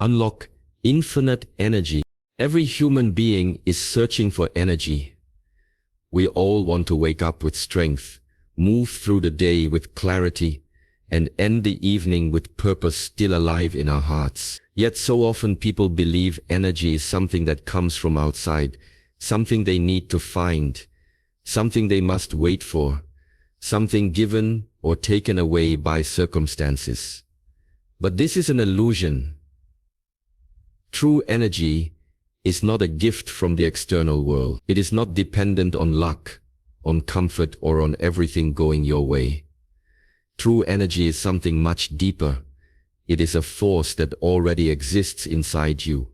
Unlock infinite energy. Every human being is searching for energy. We all want to wake up with strength, move through the day with clarity, and end the evening with purpose still alive in our hearts. Yet so often people believe energy is something that comes from outside, something they need to find, something they must wait for, something given or taken away by circumstances. But this is an illusion. True energy is not a gift from the external world. It is not dependent on luck, on comfort, or on everything going your way. True energy is something much deeper. It is a force that already exists inside you,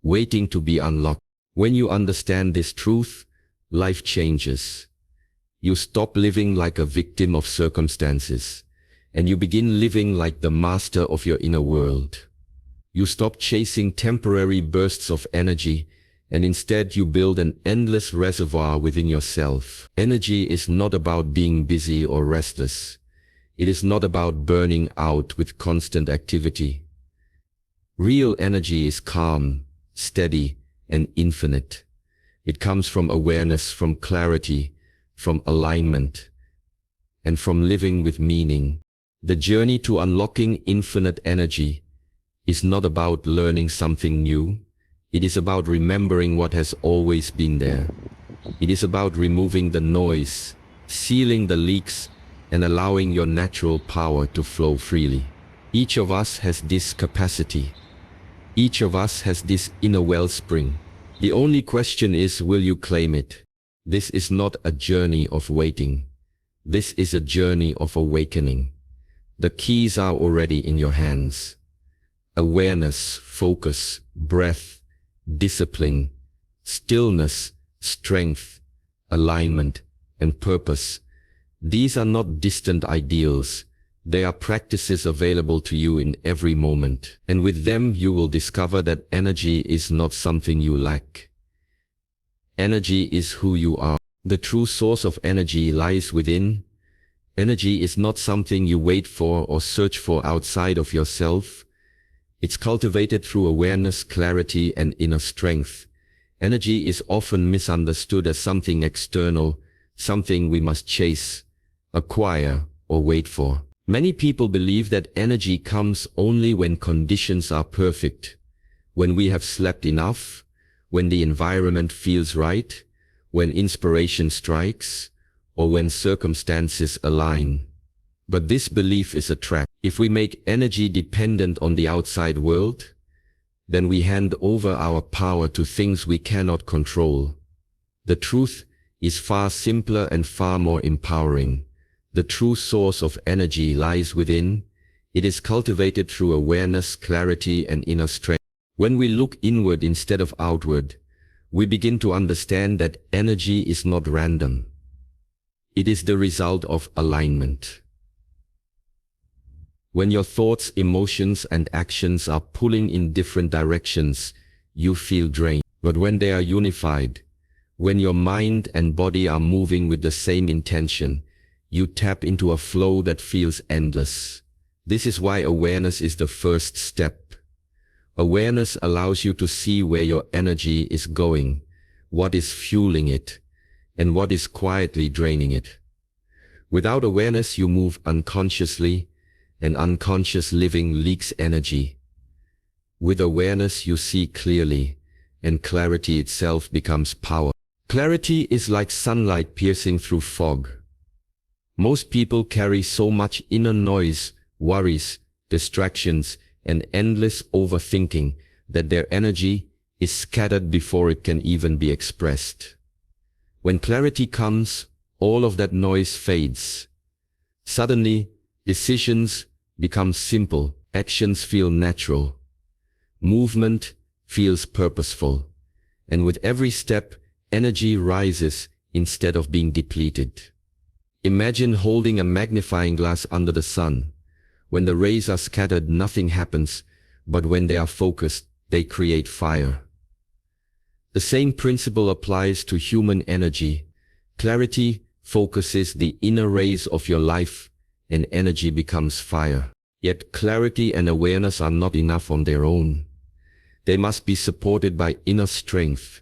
waiting to be unlocked. When you understand this truth, life changes. You stop living like a victim of circumstances, and you begin living like the master of your inner world. You stop chasing temporary bursts of energy, and instead you build an endless reservoir within yourself. Energy is not about being busy or restless. It is not about burning out with constant activity. Real energy is calm, steady, and infinite. It comes from awareness, from clarity, from alignment, and from living with meaning. The journey to unlocking infinite energy is not about learning something new. It is about remembering what has always been there. It is about removing the noise, sealing the leaks, and allowing your natural power to flow freely. Each of us has this capacity. Each of us has this inner wellspring. The only question is, will you claim it? This is not a journey of waiting. This is a journey of awakening. The keys are already in your hands. Awareness, focus, breath, discipline, stillness, strength, alignment, and purpose. These are not distant ideals. They are practices available to you in every moment. And with them you will discover that energy is not something you lack. Energy is who you are. The true source of energy lies within. Energy is not something you wait for or search for outside of yourself. It's cultivated through awareness, clarity, and inner strength. Energy is often misunderstood as something external, something we must chase, acquire, or wait for. Many people believe that energy comes only when conditions are perfect, when we have slept enough, when the environment feels right, when inspiration strikes, or when circumstances align. But this belief is a trap. If we make energy dependent on the outside world, then we hand over our power to things we cannot control. The truth is far simpler and far more empowering. The true source of energy lies within. It is cultivated through awareness, clarity, and inner strength. When we look inward instead of outward, we begin to understand that energy is not random. It is the result of alignment. When your thoughts, emotions, and actions are pulling in different directions, you feel drained. But when they are unified, when your mind and body are moving with the same intention, you tap into a flow that feels endless. This is why awareness is the first step. Awareness allows you to see where your energy is going, what is fueling it, and what is quietly draining it. Without awareness, you move unconsciously, and unconscious living leaks energy. With awareness, you see clearly, and clarity itself becomes power. Clarity is like sunlight piercing through fog. Most people carry so much inner noise, worries, distractions, and endless overthinking that their energy is scattered before it can even be expressed. When clarity comes, all of that noise fades. Suddenly, decisions become simple, actions feel natural, movement feels purposeful, and with every step, energy rises instead of being depleted. Imagine holding a magnifying glass under the sun. When the rays are scattered, nothing happens, but when they are focused, they create fire. The same principle applies to human energy. Clarity focuses the inner rays of your life, and energy becomes fire. Yet clarity and awareness are not enough on their own. They must be supported by inner strength.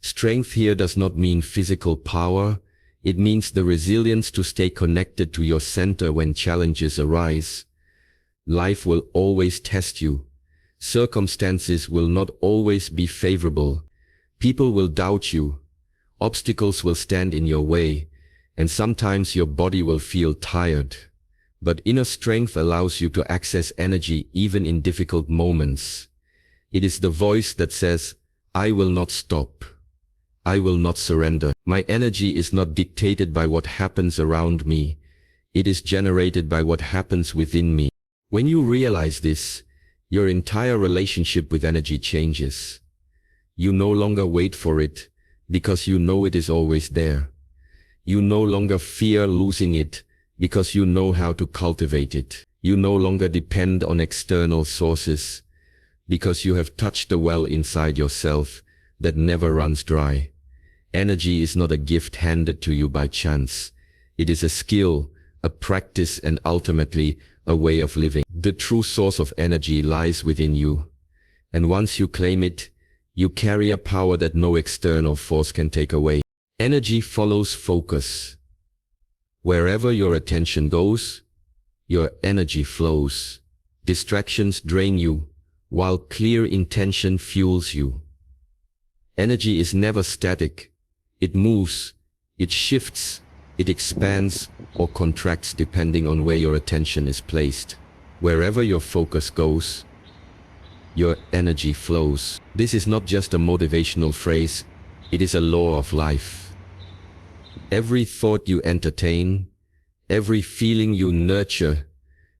Strength here does not mean physical power. It means the resilience to stay connected to your center when challenges arise. Life will always test you. Circumstances will not always be favorable. People will doubt you. Obstacles will stand in your way, and sometimes your body will feel tired. But inner strength allows you to access energy even in difficult moments. It is the voice that says, "I will not stop. I will not surrender. My energy is not dictated by what happens around me. It is generated by what happens within me." When you realize this, your entire relationship with energy changes. You no longer wait for it, because you know it is always there. You no longer fear losing it, because you know how to cultivate it. You no longer depend on external sources, because you have touched the well inside yourself that never runs dry. Energy is not a gift handed to you by chance. It is a skill, a practice, and ultimately a way of living. The true source of energy lies within you, and once you claim it, you carry a power that no external force can take away. Energy follows focus. Wherever your attention goes, your energy flows. Distractions drain you, while clear intention fuels you. Energy is never static. It moves, it shifts, it expands or contracts depending on where your attention is placed. Wherever your focus goes, your energy flows. This is not just a motivational phrase, it is a law of life. Every thought you entertain, every feeling you nurture,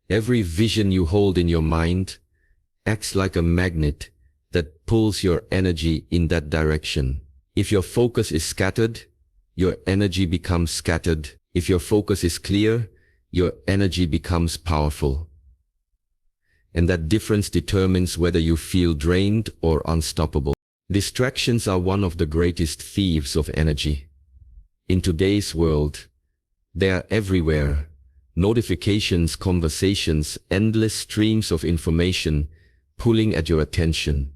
every vision you hold in your mind acts like a magnet that pulls your energy in that direction. If your focus is scattered, your energy becomes scattered. If your focus is clear, your energy becomes powerful. And that difference determines whether you feel drained or unstoppable. Distractions are one of the greatest thieves of energy. In today's world, they are everywhere. Notifications, conversations, endless streams of information pulling at your attention.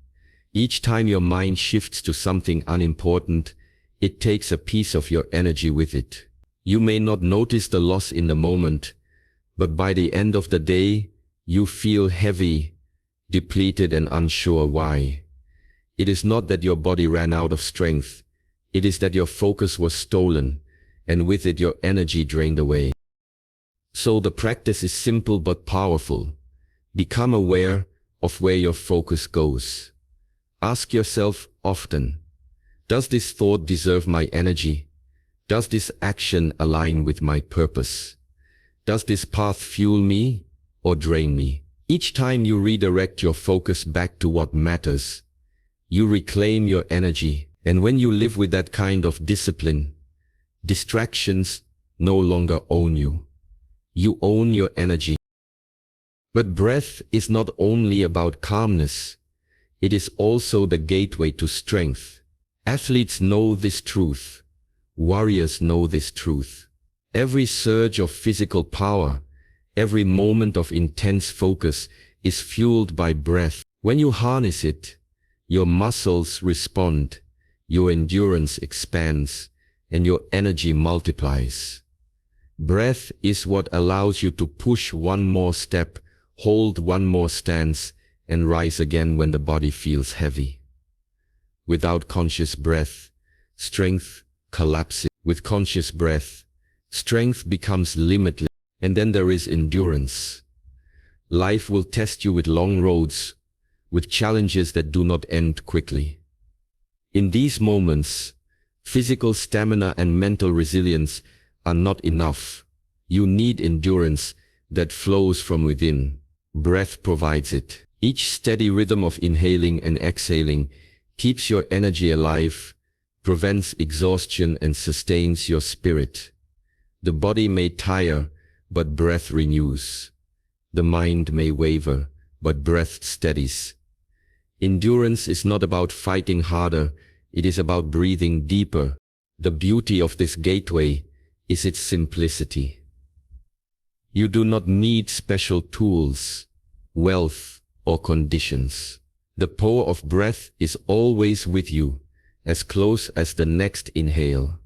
Each time your mind shifts to something unimportant, it takes a piece of your energy with it. You may not notice the loss in the moment, but by the end of the day, you feel heavy, depleted, and unsure why. It is not that your body ran out of strength. It is that your focus was stolen, and with it your energy drained away. So the practice is simple but powerful. Become aware of where your focus goes. Ask yourself often, does this thought deserve my energy? Does this action align with my purpose? Does this path fuel me or drain me? Each time you redirect your focus back to what matters, you reclaim your energy. And when you live with that kind of discipline, distractions no longer own you. You own your energy. But breath is not only about calmness. It is also the gateway to strength. Athletes know this truth. Warriors know this truth. Every surge of physical power, every moment of intense focus is fueled by breath. When you harness it, your muscles respond, your endurance expands, and your energy multiplies. Breath is what allows you to push one more step, hold one more stance, and rise again when the body feels heavy. Without conscious breath, strength collapses. With conscious breath, strength becomes limitless. And then there is endurance. Life will test you with long roads, with challenges that do not end quickly. In these moments, physical stamina and mental resilience are not enough. You need endurance that flows from within. Breath provides it. Each steady rhythm of inhaling and exhaling keeps your energy alive, prevents exhaustion, and sustains your spirit. The body may tire, but breath renews. The mind may waver, but breath steadies. Endurance is not about fighting harder, it is about breathing deeper. The beauty of this gateway is its simplicity. You do not need special tools, wealth, or conditions. The power of breath is always with you, as close as the next inhale.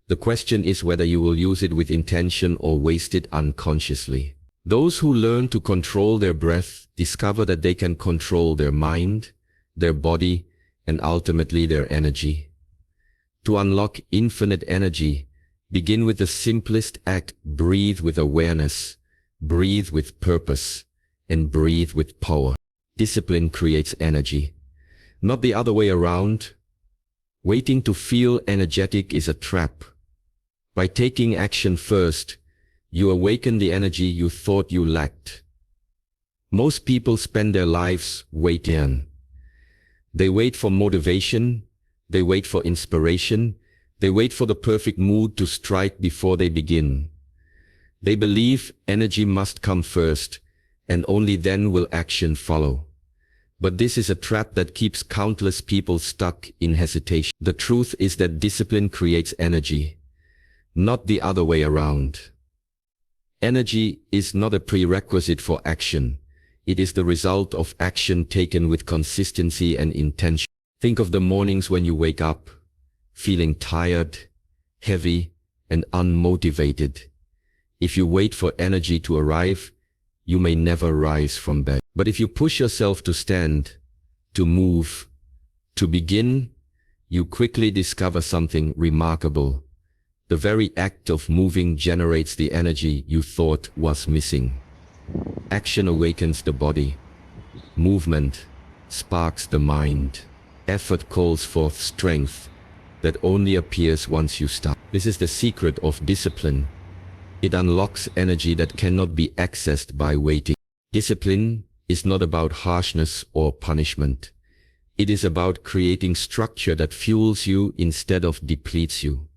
The question is whether you will use it with intention or waste it unconsciously. Those who learn to control their breath discover that they can control their mind, their body, and ultimately their energy. To unlock infinite energy, begin with the simplest act: breathe with awareness, breathe with purpose, and breathe with power. Discipline creates energy, not the other way around. Waiting to feel energetic is a trap. By taking action first, you awaken the energy you thought you lacked. Most people spend their lives waiting. They wait for motivation, they wait for inspiration, they wait for the perfect mood to strike before they begin. They believe energy must come first, and only then will action follow. But this is a trap that keeps countless people stuck in hesitation. The truth is that discipline creates energy, not the other way around. Energy is not a prerequisite for action. It is the result of action taken with consistency and intention. Think of the mornings when you wake up, feeling tired, heavy, and unmotivated. If you wait for energy to arrive, you may never rise from bed. But if you push yourself to stand, to move, to begin, you quickly discover something remarkable. The very act of moving generates the energy you thought was missing. Action awakens the body. Movement sparks the mind. Effort calls forth strength that only appears once you start. This is the secret of discipline. It unlocks energy that cannot be accessed by waiting. Discipline is not about harshness or punishment. It is about creating structure that fuels you instead of depletes you.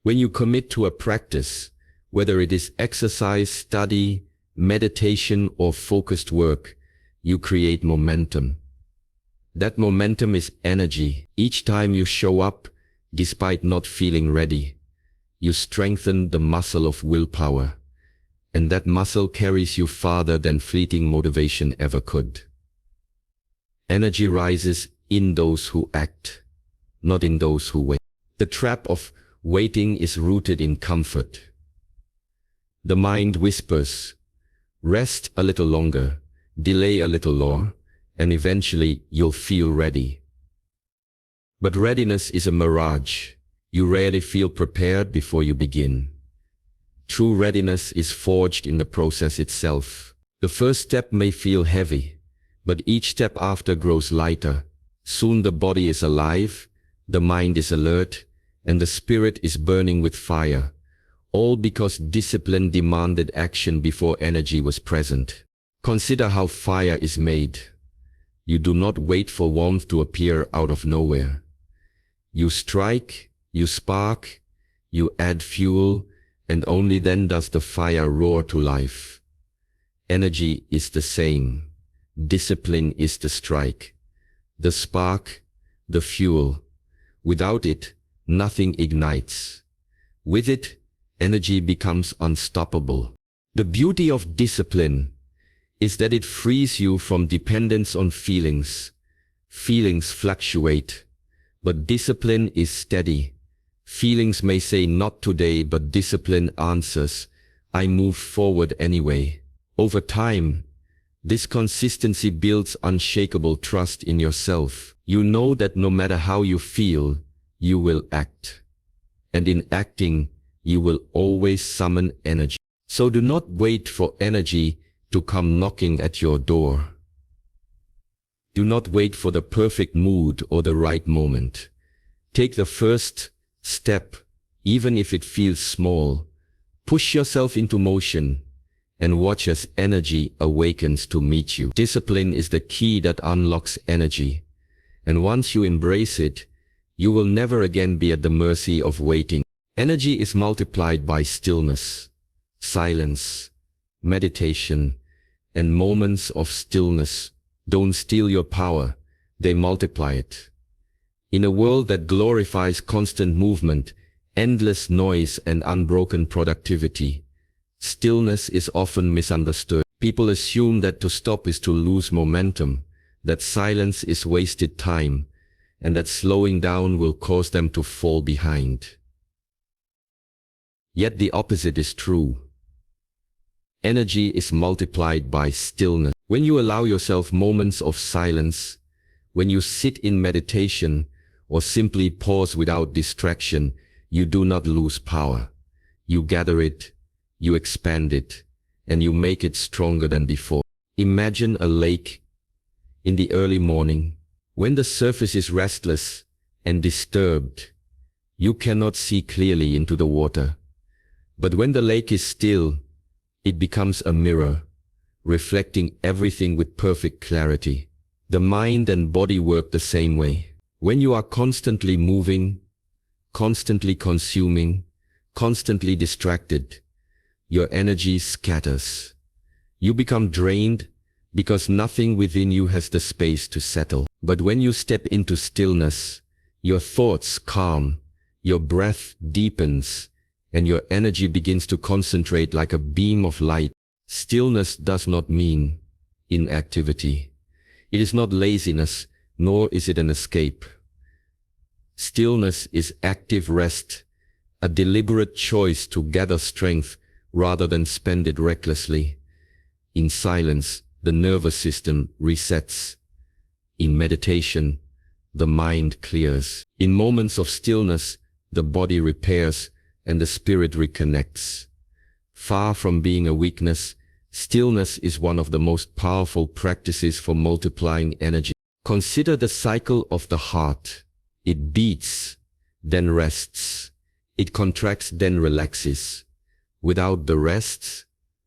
When you commit to a practice, whether it is exercise, study, meditation, or focused work, you create momentum. That momentum is energy. Each time you show up, despite not feeling ready, you strengthen the muscle of willpower, and that muscle carries you farther than fleeting motivation ever could. Energy rises in those who act, not in those who wait. The trap of waiting is rooted in comfort. The mind whispers, rest a little longer, delay a little more, and eventually you'll feel ready. But readiness is a mirage. You rarely feel prepared before you begin. True readiness is forged in the process itself. The first step may feel heavy, but each step after grows lighter. Soon the body is alive, the mind is alert, and the spirit is burning with fire, all because discipline demanded action before energy was present. Consider how fire is made. You do not wait for warmth to appear out of nowhere. You strike, you spark, you add fuel, and only then does the fire roar to life. Energy is the same. Discipline is the strike, the spark, the fuel. Without it, nothing ignites. With it, energy becomes unstoppable. The beauty of discipline is that it frees you from dependence on feelings. Feelings fluctuate, but discipline is steady. Feelings may say not today, but discipline answers, I move forward anyway. Over time, this consistency builds unshakable trust in yourself. You know that no matter how you feel, you will act. And in acting, you will always summon energy. So do not wait for energy to come knocking at your door. Do not wait for the perfect mood or the right moment. Take the first step, even if it feels small. Push yourself into motion and watch as energy awakens to meet you. Discipline is the key that unlocks energy. And once you embrace it, you will never again be at the mercy of waiting. Energy is multiplied by stillness, silence, meditation, and moments of stillness. Don't steal your power, they multiply it. In a world that glorifies constant movement, endless noise, and unbroken productivity, Stillness is often misunderstood. People assume that to stop is to lose momentum, that silence is wasted time, and that slowing down will cause them to fall behind. Yet the opposite is true. Energy is multiplied by stillness. When you allow yourself moments of silence, when you sit in meditation or simply pause without distraction, you do not lose power. You gather it, you expand it, and you make it stronger than before. Imagine a lake in the early morning. When the surface is restless and disturbed, you cannot see clearly into the water. But when the lake is still, it becomes a mirror, reflecting everything with perfect clarity. The mind and body work the same way. When you are constantly moving, constantly consuming, constantly distracted, your energy scatters. You become drained because nothing within you has the space to settle. But when you step into stillness, your thoughts calm, your breath deepens, and your energy begins to concentrate like a beam of light. Stillness does not mean inactivity. It is not laziness, nor is it an escape. Stillness is active rest, a deliberate choice to gather strength rather than spend it recklessly. In silence, the nervous system resets. In meditation, the mind clears. In moments of stillness, the body repairs and the spirit reconnects. Far from being a weakness, stillness is one of the most powerful practices for multiplying energy. Consider the cycle of the heart. It beats, then rests. It contracts, then relaxes. Without the rest,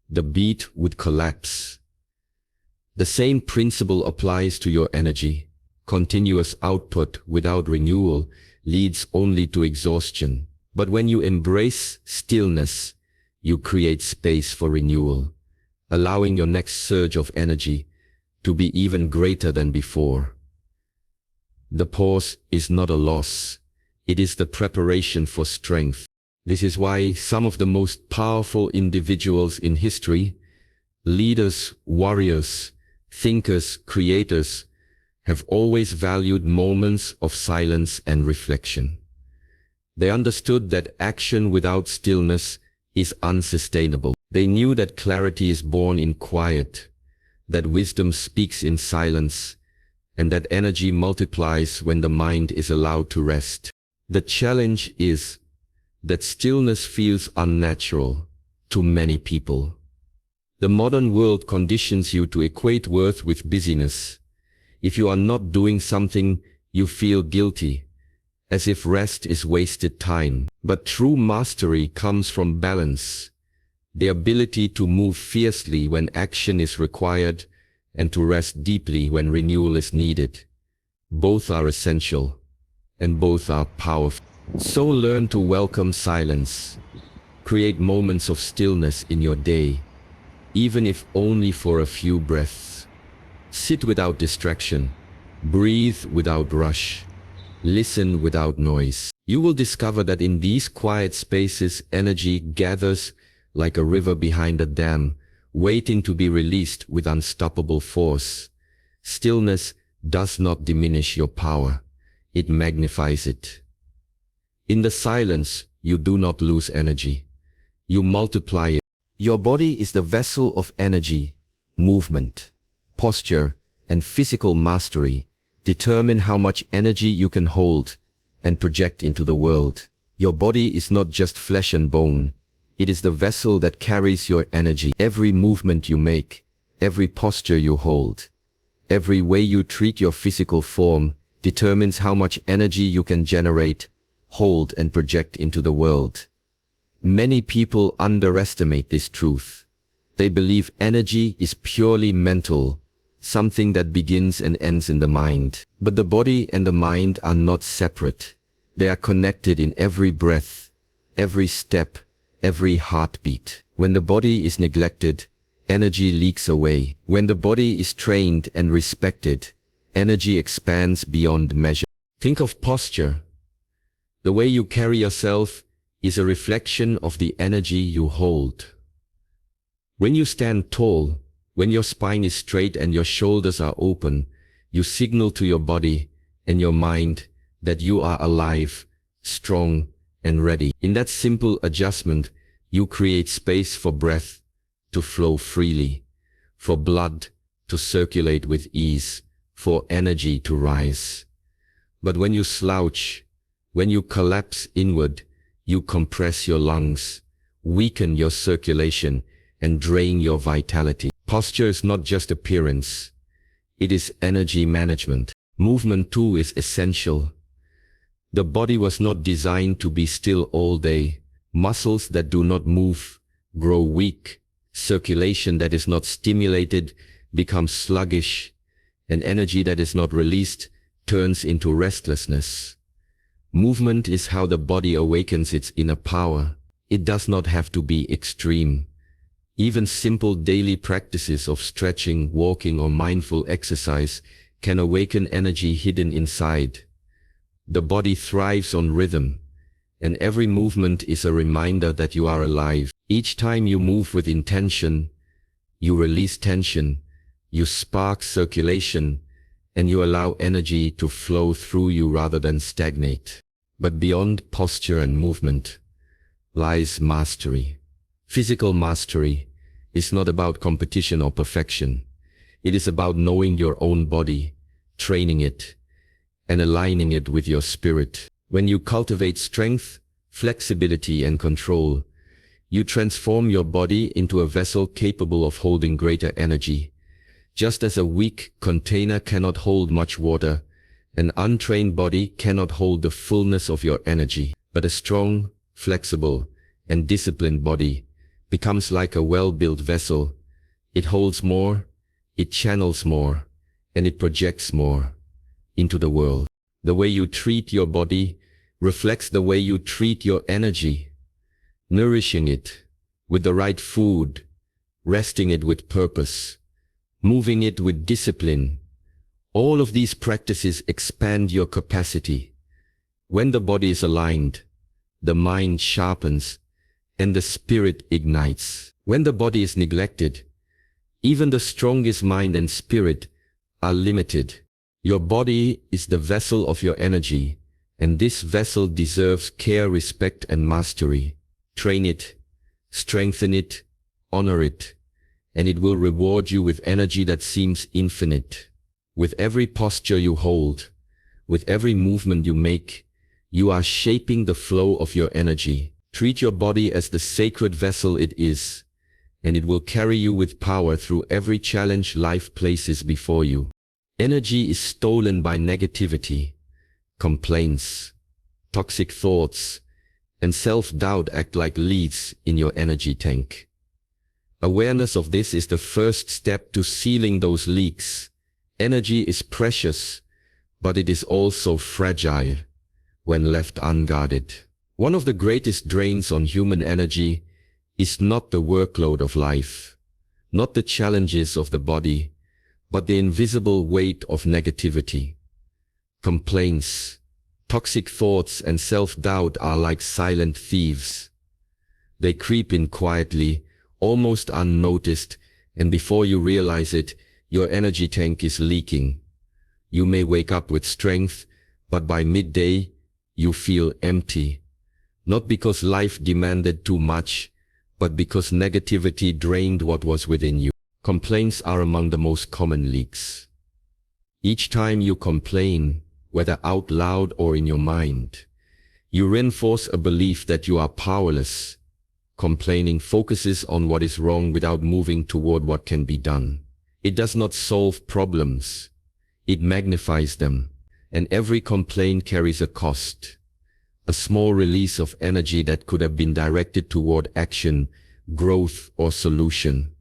the beat would collapse. The same principle applies to your energy. Continuous output without renewal leads only to exhaustion. But when you embrace stillness, you create space for renewal, allowing your next surge of energy to be even greater than before. The pause is not a loss. It is the preparation for strength. This is why some of the most powerful individuals in history, leaders, warriors, thinkers, creators, have always valued moments of silence and reflection. They understood that action without stillness is unsustainable. They knew that clarity is born in quiet, that wisdom speaks in silence, and that energy multiplies when the mind is allowed to rest. The challenge is that stillness feels unnatural to many people. The modern world conditions you to equate worth with busyness. If you are not doing something, you feel guilty, as if rest is wasted time. But true mastery comes from balance, the ability to move fiercely when action is required and to rest deeply when renewal is needed. Both are essential, and both are powerful. So learn to welcome silence. Create moments of stillness in your day, even if only for a few breaths. Sit without distraction. Breathe without rush. Listen without noise. You will discover that in these quiet spaces, energy gathers like a river behind a dam, waiting to be released with unstoppable force. Stillness does not diminish your power. It magnifies it. In the silence, you do not lose energy. You multiply it. Your body is the vessel of energy. Movement, posture, and physical mastery determine how much energy you can hold and project into the world. Your body is not just flesh and bone. It is the vessel that carries your energy. Every movement you make, every posture you hold, every way you treat your physical form determines how much energy you can generate, hold, and project into the world. Many people underestimate this truth. They believe energy is purely mental, something that begins and ends in the mind. But the body and the mind are not separate. They are connected in every breath, every step, every heartbeat. When the body is neglected, energy leaks away. When the body is trained and respected, energy expands beyond measure. Think of posture. The way you carry yourself is a reflection of the energy you hold. When you stand tall, when your spine is straight and your shoulders are open, you signal to your body and your mind that you are alive, strong, and ready. In that simple adjustment, you create space for breath to flow freely, for blood to circulate with ease, for energy to rise. But when you slouch, when you collapse inward, you compress your lungs, weaken your circulation, and drain your vitality. Posture is not just appearance, it is energy management. Movement too is essential. The body was not designed to be still all day. Muscles that do not move grow weak. Circulation that is not stimulated becomes sluggish, and energy that is not released turns into restlessness. Movement is how the body awakens its inner power. It does not have to be extreme. Even simple daily practices of stretching, walking, or mindful exercise can awaken energy hidden inside. The body thrives on rhythm, and every movement is a reminder that you are alive. Each time you move with intention, you release tension, you spark circulation, and you allow energy to flow through you rather than stagnate. But beyond posture and movement lies mastery. Physical mastery is not about competition or perfection. It is about knowing your own body, training it, and aligning it with your spirit. When you cultivate strength, flexibility, and control, you transform your body into a vessel capable of holding greater energy. Just as a weak container cannot hold much water, an untrained body cannot hold the fullness of your energy. But a strong, flexible, and disciplined body becomes like a well-built vessel. It holds more, it channels more, and it projects more into the world. The way you treat your body reflects the way you treat your energy. Nourishing it with the right food, resting it with purpose, moving it with discipline. All of these practices expand your capacity. When the body is aligned, the mind sharpens, and the spirit ignites. When the body is neglected, even the strongest mind and spirit are limited. Your body is the vessel of your energy, and this vessel deserves care, respect, and mastery. Train it, strengthen it, honor it, and it will reward you with energy that seems infinite. With every posture you hold, with every movement you make, you are shaping the flow of your energy. Treat your body as the sacred vessel it is, and it will carry you with power through every challenge life places before you. Energy is stolen by negativity, complaints, toxic thoughts, and self-doubt act like leads in your energy tank. Awareness of this is the first step to sealing those leaks. Energy is precious, but it is also fragile when left unguarded. One of the greatest drains on human energy is not the workload of life, not the challenges of the body, but the invisible weight of negativity. Complaints, toxic thoughts, and self-doubt are like silent thieves. They creep in quietly, almost unnoticed, and before you realize it, your energy tank is leaking. You may wake up with strength, but by midday, you feel empty. Not because life demanded too much, but because negativity drained what was within you. Complaints are among the most common leaks. Each time you complain, whether out loud or in your mind, you reinforce a belief that you are powerless. Complaining focuses on what is wrong without moving toward what can be done. It does not solve problems. It magnifies them. And every complaint carries a cost. A small release of energy that could have been directed toward action, growth, or solution.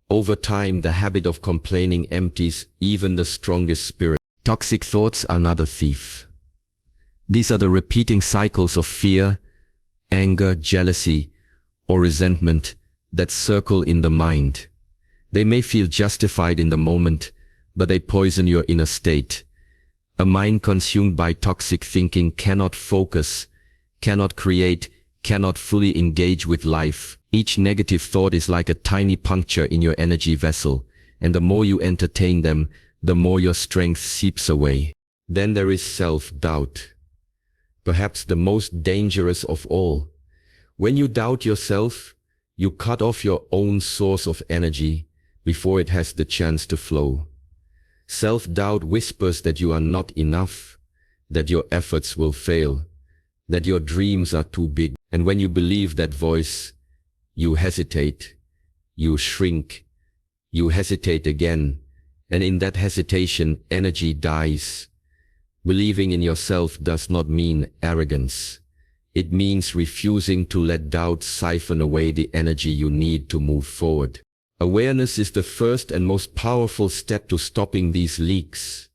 Over time, the habit of complaining empties even the strongest spirit. Toxic thoughts are not a thief. These are the repeating cycles of fear, anger, jealousy, or resentment that circle in the mind. They may feel justified in the moment, but they poison your inner state. A mind consumed by toxic thinking cannot focus, cannot create, cannot fully engage with life. Each negative thought is like a tiny puncture in your energy vessel, and the more you entertain them, the more your strength seeps away. Then there is self-doubt, perhaps the most dangerous of all. When you doubt yourself, you cut off your own source of energy before it has the chance to flow. Self-doubt whispers that you are not enough, that your efforts will fail, that your dreams are too big. And when you believe that voice, you hesitate, you shrink, you hesitate again, and in that hesitation, energy dies. Believing in yourself does not mean arrogance. It means refusing to let doubt siphon away the energy you need to move forward. Awareness is the first and most powerful step to stopping these leaks.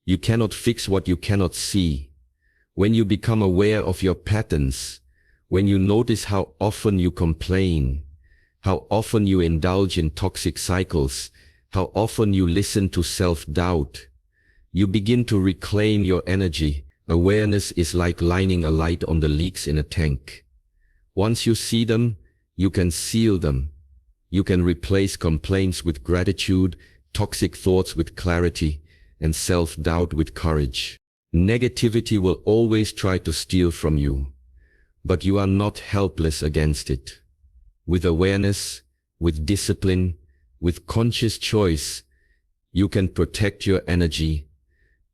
You cannot fix what you cannot see. When you become aware of your patterns, when you notice how often you complain, how often you indulge in toxic cycles, how often you listen to self-doubt, you begin to reclaim your energy. Awareness is like lining a light on the leaks in a tank. Once you see them, you can seal them. You can replace complaints with gratitude, toxic thoughts with clarity, and self-doubt with courage. Negativity will always try to steal from you, but you are not helpless against it. With awareness, with discipline, with conscious choice, you can protect your energy.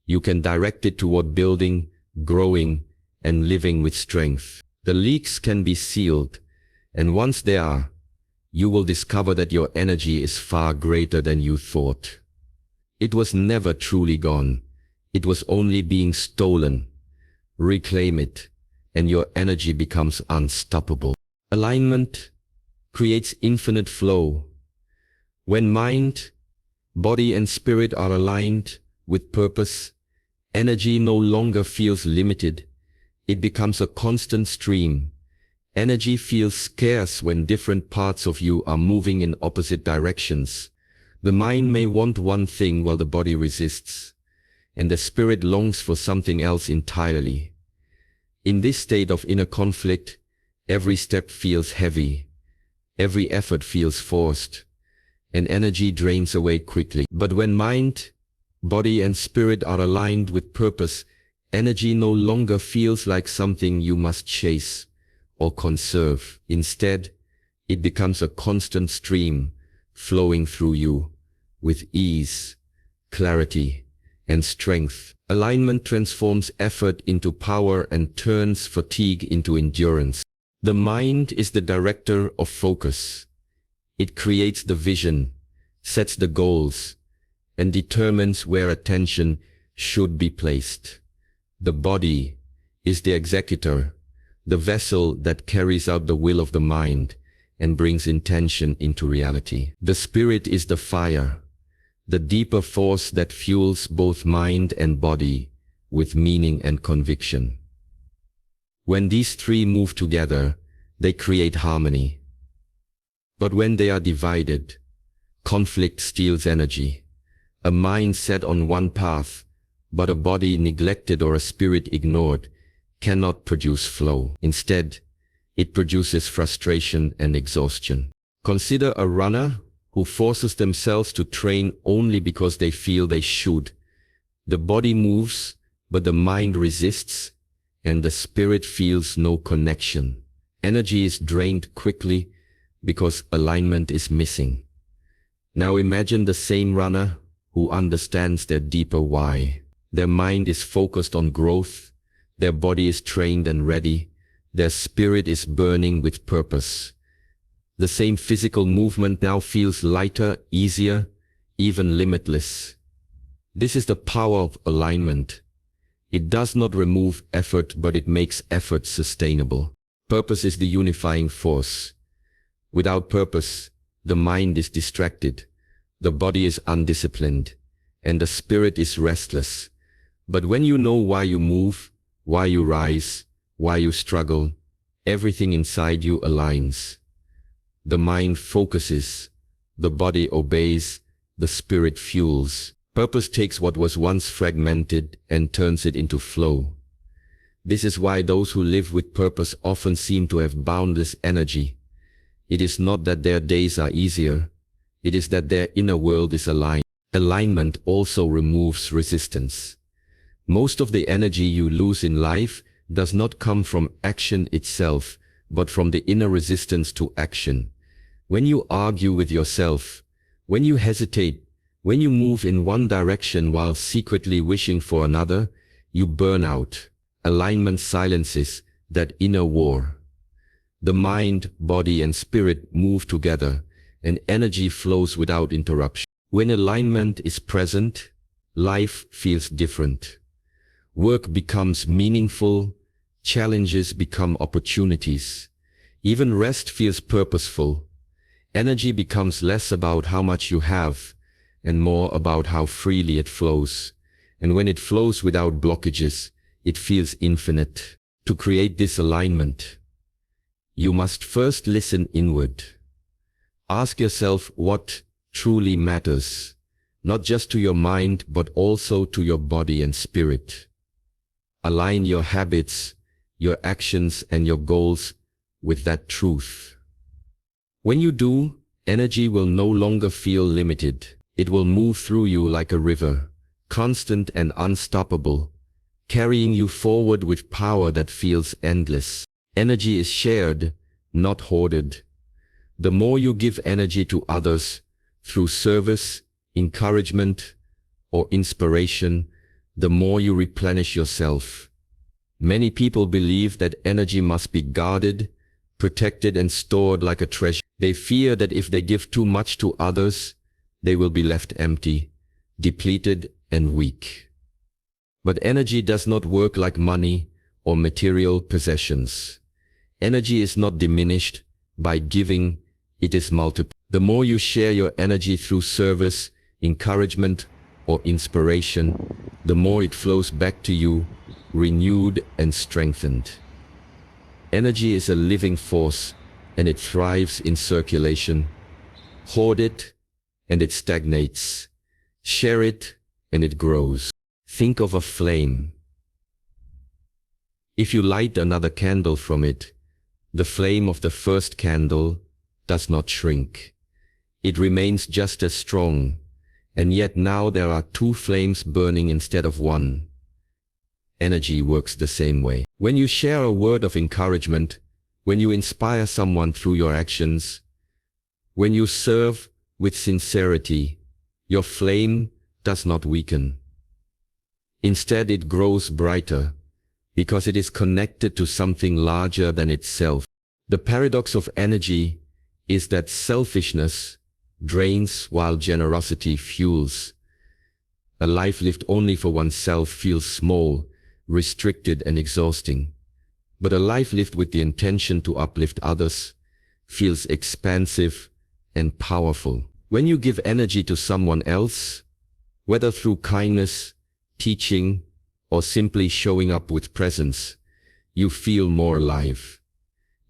You can direct it toward building, growing, and living with strength. The leaks can be sealed, and once they are, you will discover that your energy is far greater than you thought. It was never truly gone. It was only being stolen. Reclaim it, and your energy becomes unstoppable. Alignment creates infinite flow. When mind, body, and spirit are aligned with purpose, energy no longer feels limited. It becomes a constant stream. Energy feels scarce when different parts of you are moving in opposite directions. The mind may want one thing while the body resists, and the spirit longs for something else entirely. In this state of inner conflict, every step feels heavy, every effort feels forced, and energy drains away quickly. But when mind, body, and spirit are aligned with purpose, energy no longer feels like something you must chase or conserve. Instead, it becomes a constant stream flowing through you with ease, clarity, and strength. Alignment transforms effort into power and turns fatigue into endurance. The mind is the director of focus. It creates the vision, sets the goals, and determines where attention should be placed. The body is the executor, the vessel that carries out the will of the mind and brings intention into reality. The spirit is the fire, the deeper force that fuels both mind and body with meaning and conviction. When these three move together, they create harmony. But when they are divided, conflict steals energy. A mind set on one path, but a body neglected or a spirit ignored, cannot produce flow. Instead, it produces frustration and exhaustion. Consider a runner who forces themselves to train only because they feel they should. The body moves, but the mind resists, and the spirit feels no connection. Energy is drained quickly because alignment is missing. Now imagine the same runner who understands their deeper why. Their mind is focused on growth, their body is trained and ready, their spirit is burning with purpose. The same physical movement now feels lighter, easier, even limitless. This is the power of alignment. It does not remove effort, but it makes effort sustainable. Purpose is the unifying force. Without purpose, the mind is distracted, the body is undisciplined, and the spirit is restless. But when you know why you move, why you rise, why you struggle, everything inside you aligns. The mind focuses, the body obeys, the spirit fuels. Purpose takes what was once fragmented and turns it into flow. This is why those who live with purpose often seem to have boundless energy. It is not that their days are easier. It is that their inner world is aligned. Alignment also removes resistance. Most of the energy you lose in life does not come from action itself, but from the inner resistance to action. When you argue with yourself, when you hesitate, when you move in one direction while secretly wishing for another, you burn out. Alignment silences that inner war. The mind, body, and spirit move together, and energy flows without interruption. When alignment is present, life feels different. Work becomes meaningful, challenges become opportunities. Even rest feels purposeful. Energy becomes less about how much you have, and more about how freely it flows. And when it flows without blockages, it feels infinite. To create this alignment, you must first listen inward. Ask yourself what truly matters, not just to your mind, but also to your body and spirit. Align your habits, your actions, and your goals with that truth. When you do, energy will no longer feel limited. It will move through you like a river, constant and unstoppable, carrying you forward with power that feels endless. Energy is shared, not hoarded. The more you give energy to others, through service, encouragement, or inspiration, the more you replenish yourself. Many people believe that energy must be guarded, protected, and stored like a treasure. They fear that if they give too much to others, they will be left empty, depleted, and weak. But energy does not work like money or material possessions. Energy is not diminished by giving, it is multiplied. The more you share your energy through service, encouragement, or inspiration, the more it flows back to you, renewed and strengthened. Energy is a living force, and it thrives in circulation. Hoard it, and it stagnates. Share it, and it grows. Think of a flame. If you light another candle from it, the flame of the first candle does not shrink. It remains just as strong, and yet now there are two flames burning instead of one. Energy works the same way. When you share a word of encouragement, when you inspire someone through your actions, when you serve with sincerity, your flame does not weaken. Instead, it grows brighter, because it is connected to something larger than itself. The paradox of energy is that selfishness drains while generosity fuels. A life lived only for oneself feels small, restricted, and exhausting. But a life lived with the intention to uplift others feels expansive and powerful. When you give energy to someone else, whether through kindness, teaching, or simply showing up with presence, you feel more alive.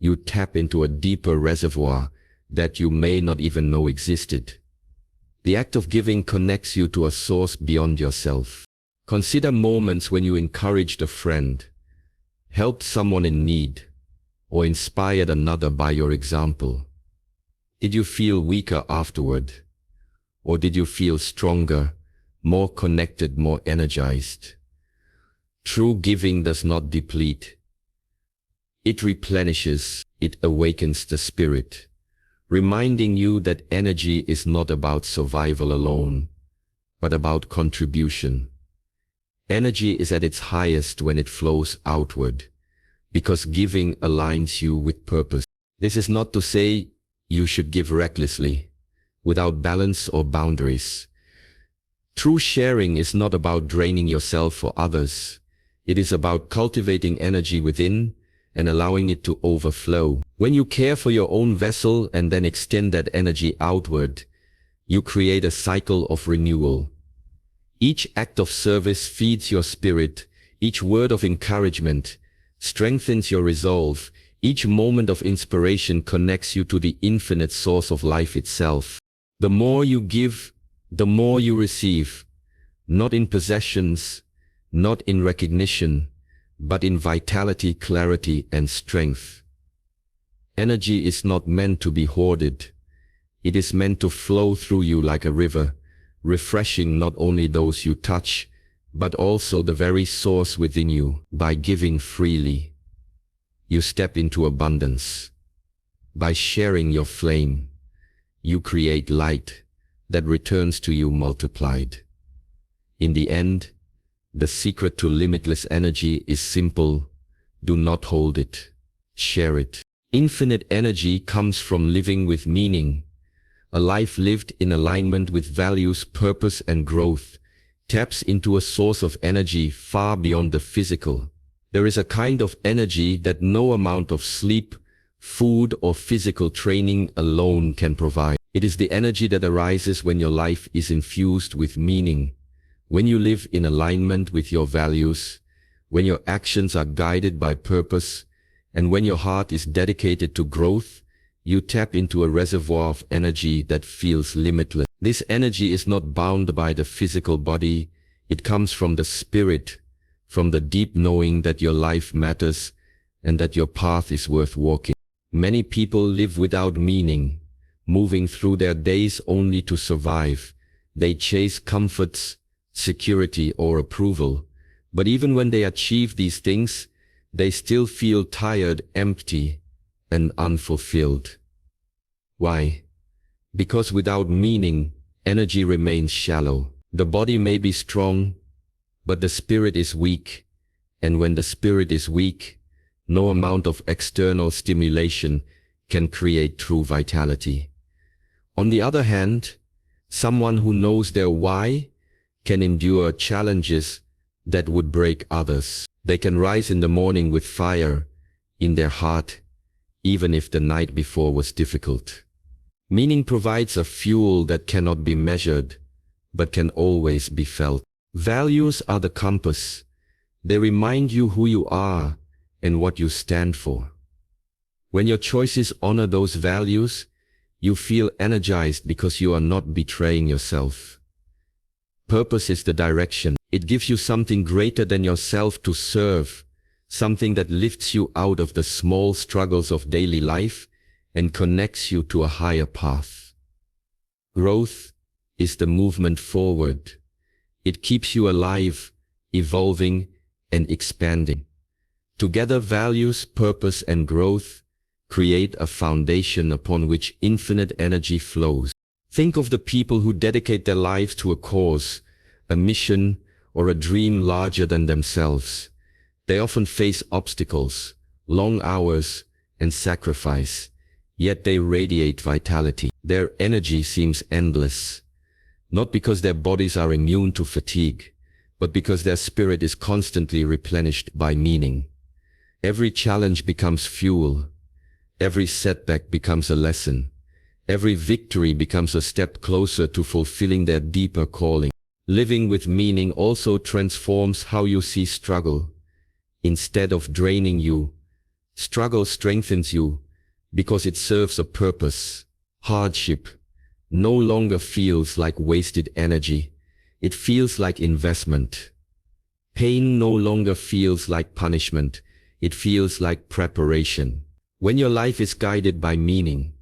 You tap into a deeper reservoir that you may not even know existed. The act of giving connects you to a source beyond yourself. Consider moments when you encouraged a friend, helped someone in need, or inspired another by your example. Did you feel weaker afterward? Or did you feel stronger, more connected, more energized? True giving does not deplete. It replenishes, it awakens the spirit, reminding you that energy is not about survival alone, but about contribution. Energy is at its highest when it flows outward, because giving aligns you with purpose. This is not to say you should give recklessly, without balance or boundaries. True sharing is not about draining yourself for others. It is about cultivating energy within and allowing it to overflow. When you care for your own vessel and then extend that energy outward, you create a cycle of renewal. Each act of service feeds your spirit. Each word of encouragement strengthens your resolve. Each moment of inspiration connects you to the infinite source of life itself. The more you give, the more you receive, not in possessions, not in recognition, but in vitality, clarity, and strength. Energy is not meant to be hoarded. It is meant to flow through you like a river, refreshing not only those you touch, but also the very source within you. By giving freely, you step into abundance. By sharing your flame, you create light that returns to you multiplied. In the end, the secret to limitless energy is simple. Do not hold it. Share it. Infinite energy comes from living with meaning. A life lived in alignment with values, purpose, and growth taps into a source of energy far beyond the physical. There is a kind of energy that no amount of sleep, food, or physical training alone can provide. It is the energy that arises when your life is infused with meaning, when you live in alignment with your values, when your actions are guided by purpose, and when your heart is dedicated to growth. You tap into a reservoir of energy that feels limitless. This energy is not bound by the physical body. It comes from the spirit, from the deep knowing that your life matters and that your path is worth walking. Many people live without meaning, moving through their days only to survive. They chase comforts, security, or approval. But even when they achieve these things, they still feel tired, empty, and unfulfilled. Why? Because without meaning, energy remains shallow. The body may be strong, but the spirit is weak. And when the spirit is weak, no amount of external stimulation can create true vitality. On the other hand, someone who knows their why can endure challenges that would break others. They can rise in the morning with fire in their heart, even if the night before was difficult. Meaning provides a fuel that cannot be measured, but can always be felt. Values are the compass. They remind you who you are and what you stand for. When your choices honor those values, you feel energized because you are not betraying yourself. Purpose is the direction. It gives you something greater than yourself to serve, something that lifts you out of the small struggles of daily life and connects you to a higher path. Growth is the movement forward. It keeps you alive, evolving, and expanding. Together, values, purpose, and growth create a foundation upon which infinite energy flows. Think of the people who dedicate their lives to a cause, a mission, or a dream larger than themselves. They often face obstacles, long hours, and sacrifice, yet they radiate vitality. Their energy seems endless, not because their bodies are immune to fatigue, but because their spirit is constantly replenished by meaning. Every challenge becomes fuel. Every setback becomes a lesson. Every victory becomes a step closer to fulfilling their deeper calling. Living with meaning also transforms how you see struggle. Instead of draining you, struggle strengthens you because it serves a purpose. Hardship no longer feels like wasted energy. It feels like investment. Pain no longer feels like punishment. It feels like preparation. When your life is guided by meaning,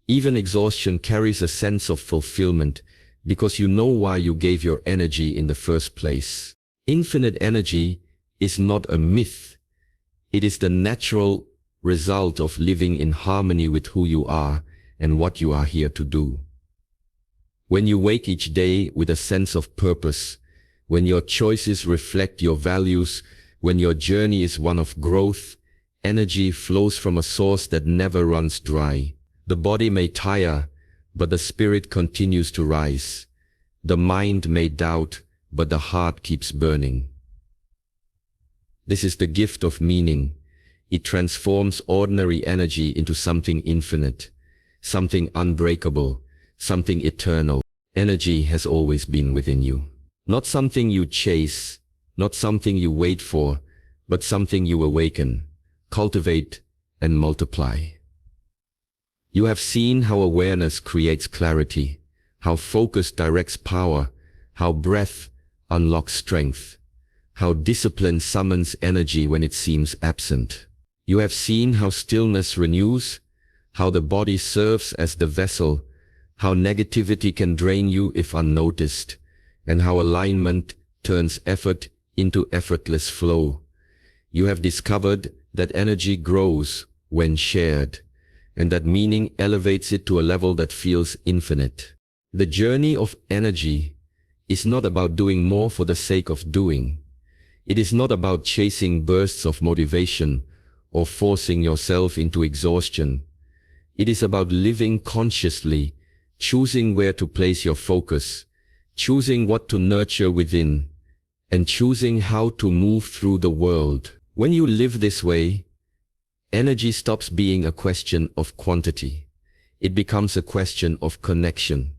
even exhaustion carries a sense of fulfillment because you know why you gave your energy in the first place. Infinite energy is not a myth. It is the natural result of living in harmony with who you are and what you are here to do. When you wake each day with a sense of purpose, when your choices reflect your values, when your journey is one of growth, energy flows from a source that never runs dry. The body may tire, but the spirit continues to rise. The mind may doubt, but the heart keeps burning. This is the gift of meaning. It transforms ordinary energy into something infinite, something unbreakable, something eternal. Energy has always been within you. Not something you chase, not something you wait for, but something you awaken, cultivate, and multiply. You have seen how awareness creates clarity, how focus directs power, how breath unlocks strength, how discipline summons energy when it seems absent. You have seen how stillness renews, how the body serves as the vessel, how negativity can drain you if unnoticed, and how alignment turns effort into effortless flow. You have discovered that energy grows when shared, and that meaning elevates it to a level that feels infinite. The journey of energy is not about doing more for the sake of doing. It is not about chasing bursts of motivation or forcing yourself into exhaustion. It is about living consciously, choosing where to place your focus, choosing what to nurture within, and choosing how to move through the world. When you live this way, energy stops being a question of quantity. It becomes a question of connection.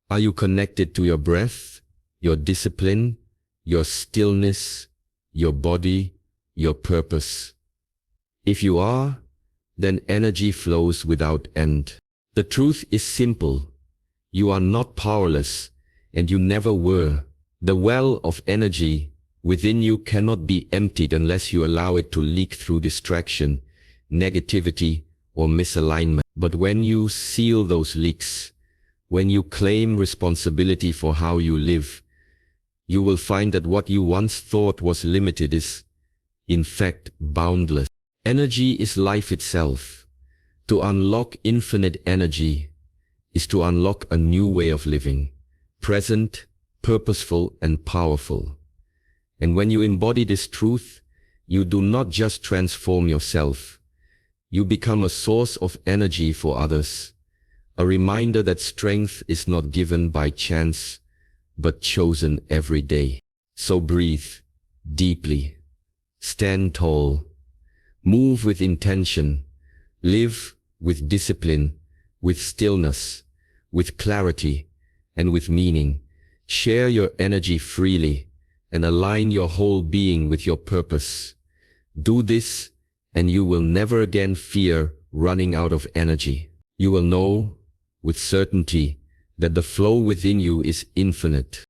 Are you connected to your breath, your discipline, your stillness, your body, your purpose? If you are, then energy flows without end. The truth is simple. You are not powerless, and you never were. The well of energy within you cannot be emptied unless you allow it to leak through distraction, negativity, or misalignment. But when you seal those leaks, when you claim responsibility for how you live, you will find that what you once thought was limited is, in fact, boundless. Energy is life itself. To unlock infinite energy is to unlock a new way of living, present, purposeful, and powerful. And when you embody this truth, you do not just transform yourself. You become a source of energy for others, a reminder that strength is not given by chance, but chosen every day. So breathe deeply, stand tall, move with intention, live with discipline, with stillness, with clarity, and with meaning. Share your energy freely and align your whole being with your purpose. Do this, and you will never again fear running out of energy. You will know with certainty that the flow within you is infinite.